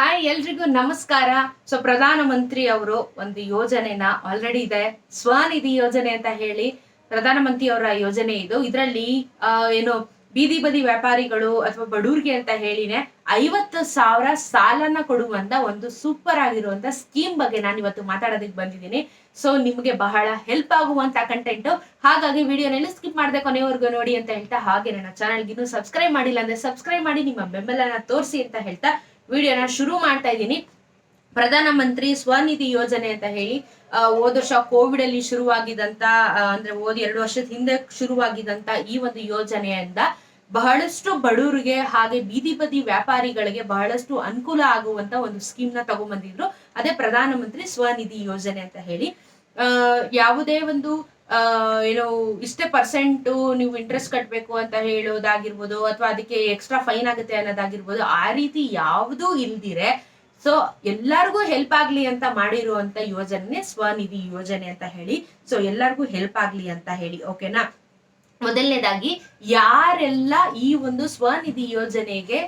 Hi ಎಲ್ರಿಗೂ ನಮಸ್ಕಾರ. ಪ್ರಧಾನ ಮಂತ್ರಿ ಅವರು ಒಂದು ಯೋಜನೆನ ಆಲ್ರೆಡಿ ಇದೆ, ಸ್ವನಿಧಿ ಯೋಜನೆ ಅಂತ ಹೇಳಿ ಪ್ರಧಾನ ಮಂತ್ರಿ ಅವರ ಯೋಜನೆ ಇದು. ಇದರಲ್ಲಿ ಏನು ಬೀದಿ ಬದಿ ವ್ಯಾಪಾರಿಗಳು ಅಥವಾ ಬಡೂರಿಗೆ ಅಂತ ಹೇಳಿನೇ 50,000 ಸಾಲನ ಕೊಡುವಂತ ಒಂದು ಸೂಪರ್ ಆಗಿರುವಂತ ಸ್ಕೀಮ್ ಬಗ್ಗೆ ನಾನು ಇವತ್ತು ಮಾತಾಡೋದಕ್ಕೆ ಬಂದಿದ್ದೀನಿ. ಸೊ ನಿಮ್ಗೆ ಬಹಳ ಹೆಲ್ಪ್ ಆಗುವಂತ ಕಂಟೆಂಟ್, ಹಾಗಾಗಿ ವಿಡಿಯೋನೆಲ್ಲ ಸ್ಕಿಪ್ ಮಾಡದೆ ಕೊನೆವರೆಗೂ ನೋಡಿ ಅಂತ ಹೇಳ್ತಾ, ಹಾಗೆ ನನ್ನ ಚಾನಲ್ಗೆ ಇನ್ನೂ ಸಬ್ಸ್ಕ್ರೈಬ್ ಮಾಡಿಲ್ಲ ಅಂದ್ರೆ ಸಬ್ಸ್ಕ್ರೈಬ್ ಮಾಡಿ, ನಿಮ್ಮ ಬೆಂಬಲನ ತೋರಿಸಿ ಅಂತ ಹೇಳ್ತಾ ವಿಡಿಯೋನ ಶುರು ಮಾಡ್ತಾ ಇದ್ದೀನಿ. ಪ್ರಧಾನ ಮಂತ್ರಿ ಸ್ವನಿಧಿ ಯೋಜನೆ ಅಂತ ಹೇಳಿ ಹೋದ ವರ್ಷ ಕೋವಿಡ್ ಅಲ್ಲಿ ಶುರುವಾಗಿದಂತ, ಅಂದ್ರೆ ಹೋದ 2 ವರ್ಷದ ಹಿಂದೆ ಶುರುವಾಗಿದಂತ ಈ ಒಂದು ಯೋಜನೆಯಿಂದ ಬಹಳಷ್ಟು ಬಡವರಿಗೆ ಹಾಗೆ ಬೀದಿ ಬದಿ ವ್ಯಾಪಾರಿಗಳಿಗೆ ಬಹಳಷ್ಟು ಅನುಕೂಲ ಆಗುವಂತ ಒಂದು ಸ್ಕೀಮ್ ನ ತಗೊಂಡ್ಬಂದಿದ್ರು. ಅದೇ ಪ್ರಧಾನ ಮಂತ್ರಿ ಸ್ವನಿಧಿ ಯೋಜನೆ ಅಂತ ಹೇಳಿ. ಯಾವುದೇ ಒಂದು ಏನೋ ಇಷ್ಟೇ ಪರ್ಸೆಂಟ್ ನೀವು ಇಂಟ್ರೆಸ್ಟ್ ಕಟ್ಟಬೇಕು ಅಂತ ಹೇಳೋದಾಗಿರ್ಬೋದು, ಅಥವಾ ಅದಕ್ಕೆ ಎಕ್ಸ್ಟ್ರಾ ಫೈನ್ ಆಗುತ್ತೆ ಅನ್ನೋದಾಗಿರ್ಬೋದು, ಆ ರೀತಿ ಯಾವುದೂ ಇಲ್ದಿರೆ ಸೊ ಎಲ್ಲರಿಗೂ ಹೆಲ್ಪ್ ಆಗ್ಲಿ ಅಂತ ಮಾಡಿರುವಂತ ಯೋಜನೆ ಸ್ವನಿಧಿ ಯೋಜನೆ ಅಂತ ಹೇಳಿ. ಸೊ ಎಲ್ಲರಿಗೂ ಹೆಲ್ಪ್ ಆಗ್ಲಿ ಅಂತ ಹೇಳಿ, ಓಕೆನಾ. ಮೊದಲನೇದಾಗಿ ಯಾರೆಲ್ಲ ಈ ಒಂದು ಸ್ವನಿಧಿ ಯೋಜನೆಗೆ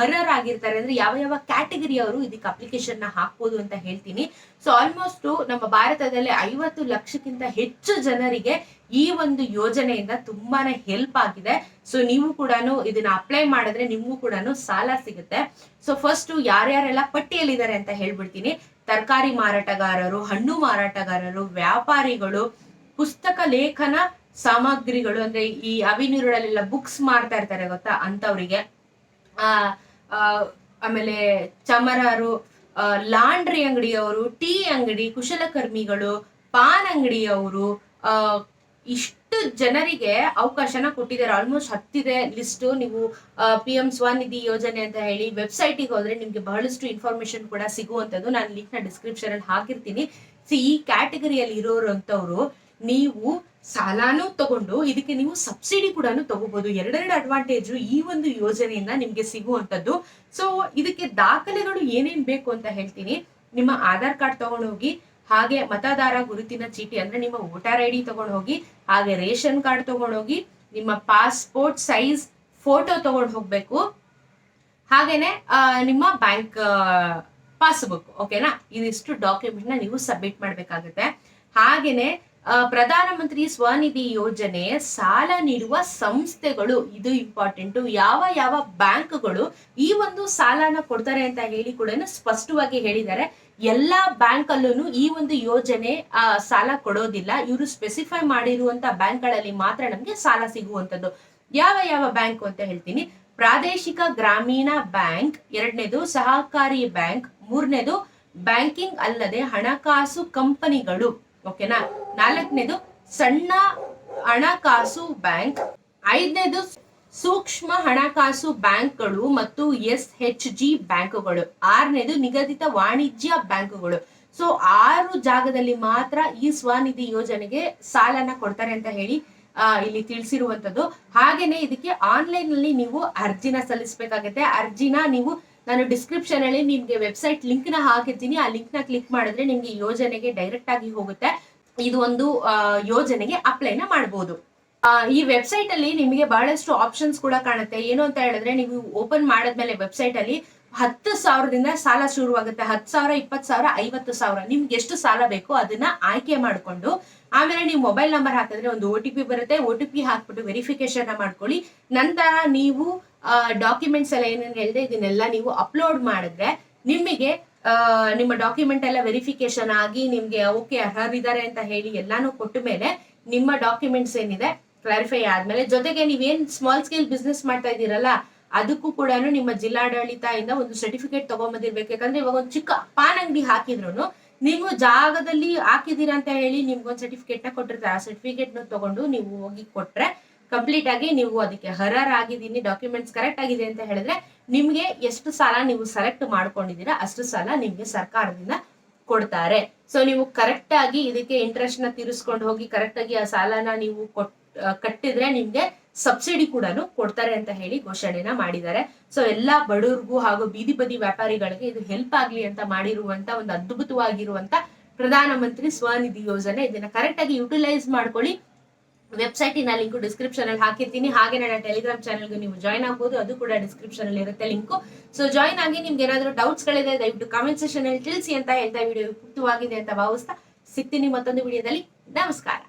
ಅರ್ಹರಾಗಿರ್ತಾರೆ ಅಂದ್ರೆ ಯಾವ ಯಾವ ಕ್ಯಾಟಗರಿ ಅವರು ಇದಕ್ಕೆ ಅಪ್ಲಿಕೇಶನ್ ನ ಹಾಕ್ಬೋದು ಅಂತ ಹೇಳ್ತೀನಿ. ಸೊ ಆಲ್ಮೋಸ್ಟ್ ನಮ್ಮ ಭಾರತದಲ್ಲಿ 50 ಲಕ್ಷಕ್ಕಿಂತ ಹೆಚ್ಚು ಜನರಿಗೆ ಈ ಒಂದು ಯೋಜನೆಯಿಂದ ತುಂಬಾನೇ ಹೆಲ್ಪ್ ಆಗಿದೆ. ಸೊ ನೀವು ಕೂಡ ಇದನ್ನ ಅಪ್ಲೈ ಮಾಡಿದ್ರೆ ನಿಮ್ಗೂ ಕೂಡ ಸಾಲ ಸಿಗುತ್ತೆ. ಸೊ ಫಸ್ಟ್ ಯಾರ್ಯಾರೆಲ್ಲ ಪಟ್ಟಿಯಲ್ಲಿದ್ದಾರೆ ಅಂತ ಹೇಳ್ಬಿಡ್ತೀನಿ. ತರಕಾರಿ ಮಾರಾಟಗಾರರು, ಹಣ್ಣು ಮಾರಾಟಗಾರರು, ವ್ಯಾಪಾರಿಗಳು, ಪುಸ್ತಕ ಲೇಖನ ಸಾಮಗ್ರಿಗಳು ಅಂದ್ರೆ ಈ ಅವಿನಿರುಳಲ್ಲೆಲ್ಲ ಬುಕ್ಸ್ ಮಾರ್ತಾ ಇರ್ತಾರೆ ಗೊತ್ತಾ, ಅಂತವ್ರಿಗೆ. ಆಮೇಲೆ ಚಮರರು, ಲಾಂಡ್ರಿ ಅಂಗಡಿಯವರು, ಟೀ ಅಂಗಡಿ, ಕುಶಲಕರ್ಮಿಗಳು, ಪಾನ್ ಅಂಗಡಿಯವರು, ಇಷ್ಟು ಜನರಿಗೆ ಅವಕಾಶನ ಕೊಟ್ಟಿದ್ದಾರೆ. Almost 10 list. ನೀವು PM ಸ್ವನಿಧಿ ಯೋಜನೆ ಅಂತ ಹೇಳಿ ವೆಬ್ಸೈಟಿಗೆ ಹೋದ್ರೆ ನಿಮ್ಗೆ ಬಹಳಷ್ಟು ಇನ್ಫಾರ್ಮೇಶನ್ ಕೂಡ ಸಿಗುವಂತದ್ದು. ನಾನು ಲಿಂಕ್ ನ ಡಿಸ್ಕ್ರಿಪ್ಷನ್ ಅಲ್ಲಿ ಹಾಕಿರ್ತೀನಿ. ಈ ಕ್ಯಾಟಗರಿಯಲ್ಲಿ ಇರೋರಂತವ್ರು ನೀವು ಸಾಲಾನು ತಗೊಂಡು ಇದಕ್ಕೆ ನೀವು ಸಬ್ಸಿಡಿ ಕೂಡ ತಗೋಬಹುದು. ಎರಡೆರಡು ಅಡ್ವಾಂಟೇಜ್ ಈ ಒಂದು ಯೋಜನೆಯಿಂದ ನಿಮ್ಗೆ ಸಿಗುವಂತದ್ದು. ಸೊ ಇದಕ್ಕೆ ದಾಖಲೆಗಳು ಏನೇನ್ ಬೇಕು ಅಂತ ಹೇಳ್ತೀನಿ. ನಿಮ್ಮ ಆಧಾರ್ ಕಾರ್ಡ್ ತಗೊಂಡು ಹೋಗಿ, ಹಾಗೆ ಮತದಾರ ಗುರುತಿನ ಚೀಟಿ ಅಂದ್ರೆ ನಿಮ್ಮ ವೋಟರ್ ID ತಗೊಂಡು ಹೋಗಿ, ಹಾಗೆ ರೇಷನ್ ಕಾರ್ಡ್ ತಗೊಂಡು ಹೋಗಿ, ನಿಮ್ಮ ಪಾಸ್ಪೋರ್ಟ್ ಸೈಜ್ ಫೋಟೋ ತಗೊಂಡು ಹೋಗ್ಬೇಕು, ಹಾಗೇನೆ ನಿಮ್ಮ ಬ್ಯಾಂಕ್ ಪಾಸ್ಬುಕ್, ಓಕೆನಾ. ಇದಿಷ್ಟು ಡಾಕ್ಯುಮೆಂಟ್ ನ ನೀವು ಸಬ್ಮಿಟ್ ಮಾಡ್ಬೇಕಾಗುತ್ತೆ. ಹಾಗೇನೆ ಪ್ರಧಾನ ಮಂತ್ರಿ ಸ್ವನಿಧಿ ಯೋಜನೆ ಸಾಲ ನೀಡುವ ಸಂಸ್ಥೆಗಳು, ಇದು ಇಂಪಾರ್ಟೆಂಟ್. ಯಾವ ಯಾವ ಬ್ಯಾಂಕ್ಗಳು ಈ ಒಂದು ಸಾಲನ ಕೊಡ್ತಾರೆ ಅಂತ ಹೇಳಿ ಕೂಡ ಸ್ಪಷ್ಟವಾಗಿ ಹೇಳಿದ್ದಾರೆ. ಎಲ್ಲಾ ಬ್ಯಾಂಕ್ ಅಲ್ಲೂ ಈ ಒಂದು ಯೋಜನೆ ಸಾಲ ಕೊಡೋದಿಲ್ಲ. ಇವರು ಸ್ಪೆಸಿಫೈ ಮಾಡಿರುವಂತ ಬ್ಯಾಂಕ್ ಗಳಲ್ಲಿ ಮಾತ್ರ ನಮ್ಗೆ ಸಾಲ ಸಿಗುವಂತದ್ದು. ಯಾವ ಯಾವ ಬ್ಯಾಂಕ್ ಅಂತ ಹೇಳ್ತೀನಿ. ಪ್ರಾದೇಶಿಕ ಗ್ರಾಮೀಣ ಬ್ಯಾಂಕ್, ಎರಡನೇದು ಸಹಕಾರಿ ಬ್ಯಾಂಕ್, ಮೂರನೇದು ಬ್ಯಾಂಕಿಂಗ್ ಅಲ್ಲದೆ ಹಣಕಾಸು ಕಂಪನಿಗಳು, ಓಕೆನಾ. 4ನೇದು ಸಣ್ಣ ಹಣಕಾಸು ಬ್ಯಾಂಕ್, 5ನೇದು ಸೂಕ್ಷ್ಮ ಹಣಕಾಸು ಬ್ಯಾಂಕ್ಗಳು ಮತ್ತು SHG ಬ್ಯಾಂಕುಗಳು, 6ನೇದು ನಿಗದಿತ ವಾಣಿಜ್ಯ ಬ್ಯಾಂಕುಗಳು. ಸೊ 6 ಜಾಗದಲ್ಲಿ ಮಾತ್ರ ಈ ಸ್ವನಿಧಿ ಯೋಜನೆಗೆ ಸಾಲನ ಕೊಡ್ತಾರೆ ಅಂತ ಹೇಳಿ ಇಲ್ಲಿ ತಿಳಿಸಿರುವಂತದ್ದು. ಹಾಗೇನೆ ಇದಕ್ಕೆ ಆನ್ಲೈನ್ ನಲ್ಲಿ ನೀವು ಅರ್ಜಿನ ಸಲ್ಲಿಸಬೇಕಾಗುತ್ತೆ. ಅರ್ಜಿನ ನೀವು, ನಾನು ಡಿಸ್ಕ್ರಿಪ್ಷನ್ ಅಲ್ಲಿ ನಿಮ್ಗೆ ವೆಬ್ಸೈಟ್ ಲಿಂಕ್ ನ ಹಾಕಿರ್ತೀನಿ. ಆ ಲಿಂಕ್ ನ ಕ್ಲಿಕ್ ಮಾಡಿದ್ರೆ ನಿಮ್ಗೆ ಯೋಜನೆಗೆ ಡೈರೆಕ್ಟ್ ಆಗಿ ಹೋಗುತ್ತೆ. ಇದು ಒಂದು ಯೋಜನೆಗೆ ಅಪ್ಲೈನ ಮಾಡಬಹುದು. ಈ ವೆಬ್ಸೈಟ್ ಅಲ್ಲಿ ನಿಮಗೆ ಬಹಳಷ್ಟು ಆಪ್ಷನ್ಸ್ ಕೂಡ ಕಾಣುತ್ತೆ. ಏನು ಅಂತ ಹೇಳಿದ್ರೆ, ನೀವು ಓಪನ್ ಮಾಡಿದ್ಮೇಲೆ ವೆಬ್ಸೈಟ್ ಅಲ್ಲಿ 10,000ದಿಂದ ಸಾಲ ಶುರುವಾಗುತ್ತೆ. 10,000, 20,000, 50,000 ನಿಮ್ಗೆ ಎಷ್ಟು ಸಾಲ ಬೇಕೋ ಅದನ್ನ ಆಯ್ಕೆ ಮಾಡ್ಕೊಂಡು, ಆಮೇಲೆ ನೀವು ಮೊಬೈಲ್ ನಂಬರ್ ಹಾಕಿದ್ರೆ ಒಂದು OTP ಬರುತ್ತೆ. OTP ಹಾಕ್ಬಿಟ್ಟು ವೆರಿಫಿಕೇಶನ್ ಮಾಡ್ಕೊಳ್ಳಿ. ನಂತರ ನೀವು ಡಾಕ್ಯುಮೆಂಟ್ಸ್ ಎಲ್ಲ ಏನೇನು ಹೇಳಿದೆ ಇದನ್ನೆಲ್ಲ ನೀವು ಅಪ್ಲೋಡ್ ಮಾಡಿದ್ರೆ ನಿಮಗೆ ನಿಮ್ಮ ಡಾಕ್ಯುಮೆಂಟ್ ಎಲ್ಲ ವೆರಿಫಿಕೇಶನ್ ಆಗಿ ನಿಮ್ಗೆ ಓಕೆ ಅರ್ಹರಿದ್ದಾರೆ ಅಂತ ಹೇಳಿ ಎಲ್ಲಾನು ಕೊಟ್ಟ ಮೇಲೆ ನಿಮ್ಮ ಡಾಕ್ಯುಮೆಂಟ್ಸ್ ಏನಿದೆ ಕ್ಲಾರಿಫೈ ಆದ್ಮೇಲೆ, ಜೊತೆಗೆ ನೀವೇನ್ ಸ್ಮಾಲ್ ಸ್ಕೇಲ್ ಬಿಸ್ನೆಸ್ ಮಾಡ್ತಾ ಇದ್ದೀರಲ್ಲ ಅದಕ್ಕೂ ಕೂಡ ನಿಮ್ಮ ಜಿಲ್ಲಾಡಳಿತ ಇಂದ ಒಂದು ಸರ್ಟಿಫಿಕೇಟ್ ತಗೊಂಬಂದಿರ್ಬೇಕು. ಯಾಕಂದ್ರೆ ಇವಾಗ ಒಂದು ಚಿಕ್ಕ ಪಾನ್ ಅಂಗಡಿ ಹಾಕಿದ್ರು ನೀವು ಜಾಗದಲ್ಲಿ ಹಾಕಿದೀರಾ ಅಂತ ಹೇಳಿ ನಿಮ್ಗೊಂದು ಸರ್ಟಿಫಿಕೇಟ್ ನ ಕೊಟ್ಟಿರ್ತಾರೆ. ಆ ಸರ್ಟಿಫಿಕೇಟ್ ನ ತಗೊಂಡು ನೀವು ಹೋಗಿ ಕೊಟ್ರೆ ಕಂಪ್ಲೀಟ್ ಆಗಿ ನೀವು ಅದಕ್ಕೆ ಅರ್ಹರಾಗಿದ್ದೀನಿ, ಡಾಕ್ಯುಮೆಂಟ್ಸ್ ಕರೆಕ್ಟ್ ಆಗಿದೆ ಅಂತ ಹೇಳಿದ್ರೆ ನಿಮ್ಗೆ ಎಷ್ಟು ಸಾಲ ನೀವು ಸೆಲೆಕ್ಟ್ ಮಾಡ್ಕೊಂಡಿದ್ದೀರಾ ಅಷ್ಟು ಸಾಲ ನಿಮ್ಗೆ ಸರ್ಕಾರದಿಂದ ಕೊಡ್ತಾರೆ. ಸೊ ನೀವು ಕರೆಕ್ಟ್ ಆಗಿ ಇದಕ್ಕೆ ಇಂಟ್ರೆಸ್ಟ್ ನ ತೀರಿಸ್ಕೊಂಡು ಹೋಗಿ ಕರೆಕ್ಟ್ ಆಗಿ ಆ ಸಾಲನ ನೀವು ಕಟ್ಟಿದ್ರೆ ನಿಮ್ಗೆ ಸಬ್ಸಿಡಿ ಕೂಡ ಕೊಡ್ತಾರೆ ಅಂತ ಹೇಳಿ ಘೋಷಣೆನ ಮಾಡಿದ್ದಾರೆ. ಸೊ ಎಲ್ಲಾ ಬಡವರಿಗೂ ಹಾಗೂ ಬೀದಿ ಬದಿ ವ್ಯಾಪಾರಿಗಳಿಗೆ ಇದು ಹೆಲ್ಪ್ ಆಗ್ಲಿ ಅಂತ ಮಾಡಿರುವಂತ ಒಂದು ಅದ್ಭುತವಾಗಿರುವಂತ ಪ್ರಧಾನ ಮಂತ್ರಿ ಸ್ವನಿಧಿ ಯೋಜನೆ. ಇದನ್ನ ಕರೆಕ್ಟ್ ಆಗಿ ಯುಟಿಲೈಸ್ ಮಾಡ್ಕೊಳ್ಳಿ. ವೆಬ್ಸೈಟಿನ ಲಿಂಕ್ ಡಿಸ್ಕ್ರಿಪ್ಷನ್ ಅಲ್ಲಿ ಹಾಕಿರ್ತೀನಿ. ಹಾಗೆ ನನ್ನ ಟೆಲಿಗ್ರಾಮ್ ಚಾನಲ್ಗೆ ನೀವು ಜಾಯ್ನ್ ಆಗ್ಬೋದು, ಅದು ಕೂಡ ಡಿಸ್ಕ್ರಿಪ್ಷನ್ ಅಲ್ಲಿ ಇರುತ್ತೆ ಲಿಂಕ್. ಸೊ ಜಾಯ್ನ್ ಆಗಿ ನಿಮ್ಗೆ ಏನಾದ್ರು ಡೌಟ್ಸ್ ಗಳಿದೆ ದಯವಿಟ್ಟು ಕಾಮೆಂಟ್ ಸೆಕ್ಷನ್ ಅಲ್ಲಿ ತಿಳಿಸಿ ಅಂತ ಹೇಳ್ತಾ ವಿಡಿಯೋ ಉಪಯುಕ್ತವಾಗಿದೆ ಅಂತ ಭಾವಿಸ್ತಾ ಸಿಗ್ತೀನಿ ಮತ್ತೊಂದು ವಿಡಿಯೋದಲ್ಲಿ. ನಮಸ್ಕಾರ.